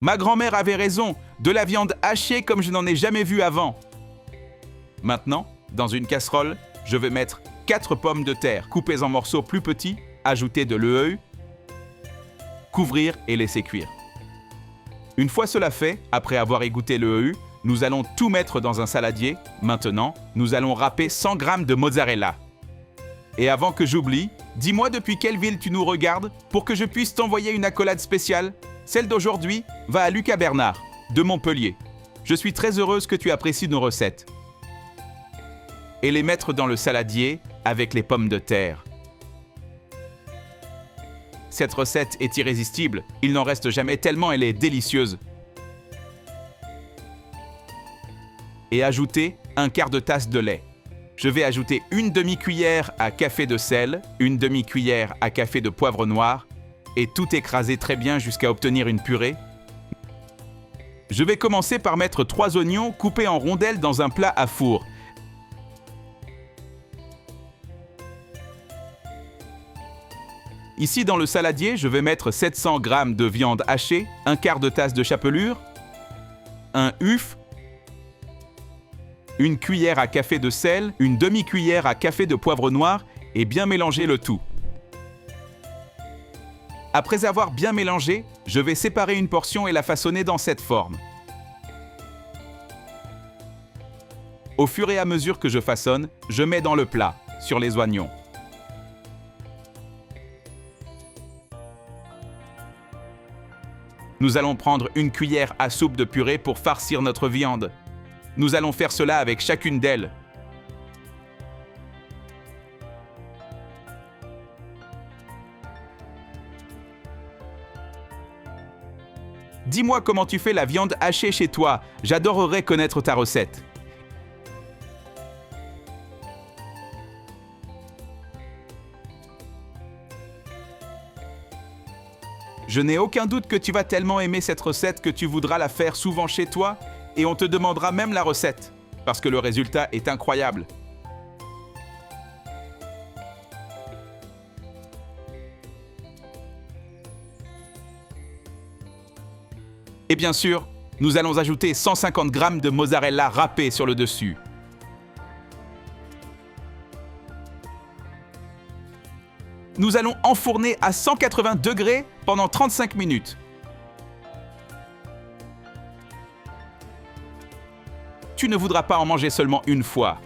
Ma grand-mère avait raison, de la viande hachée comme je n'en ai jamais vu avant. Maintenant, dans une casserole, je vais mettre 4 pommes de terre coupées en morceaux plus petits, ajouter de l'EEU, couvrir et laisser cuire. Une fois cela fait, après avoir égoutté l'EEU, nous allons tout mettre dans un saladier. Maintenant, nous allons râper 100 g de mozzarella. Et avant que j'oublie, dis-moi depuis quelle ville tu nous regardes pour que je puisse t'envoyer une accolade spéciale. Celle d'aujourd'hui va à Lucas Bernard, de Montpellier. Je suis très heureuse que tu apprécies nos recettes. Et les mettre dans le saladier avec les pommes de terre. Cette recette est irrésistible, il n'en reste jamais tellement elle est délicieuse. Et ajouter un quart de tasse de lait. Je vais ajouter une demi-cuillère à café de sel, une demi-cuillère à café de poivre noir et tout écraser très bien jusqu'à obtenir une purée. Je vais commencer par mettre 3 oignons coupés en rondelles dans un plat à four. Ici, dans le saladier, je vais mettre 700 g de viande hachée, un quart de tasse de chapelure, un œuf, une cuillère à café de sel, une demi-cuillère à café de poivre noir et bien mélanger le tout. Après avoir bien mélangé, je vais séparer une portion et la façonner dans cette forme. Au fur et à mesure que je façonne, je mets dans le plat, sur les oignons. Nous allons prendre une cuillère à soupe de purée pour farcir notre viande. Nous allons faire cela avec chacune d'elles. Dis-moi comment tu fais la viande hachée chez toi. J'adorerais connaître ta recette. Je n'ai aucun doute que tu vas tellement aimer cette recette que tu voudras la faire souvent chez toi et on te demandera même la recette, parce que le résultat est incroyable. Et bien sûr, nous allons ajouter 150 g de mozzarella râpée sur le dessus. Nous allons enfourner à 180 degrés pendant 35 minutes. Tu ne voudras pas en manger seulement une fois.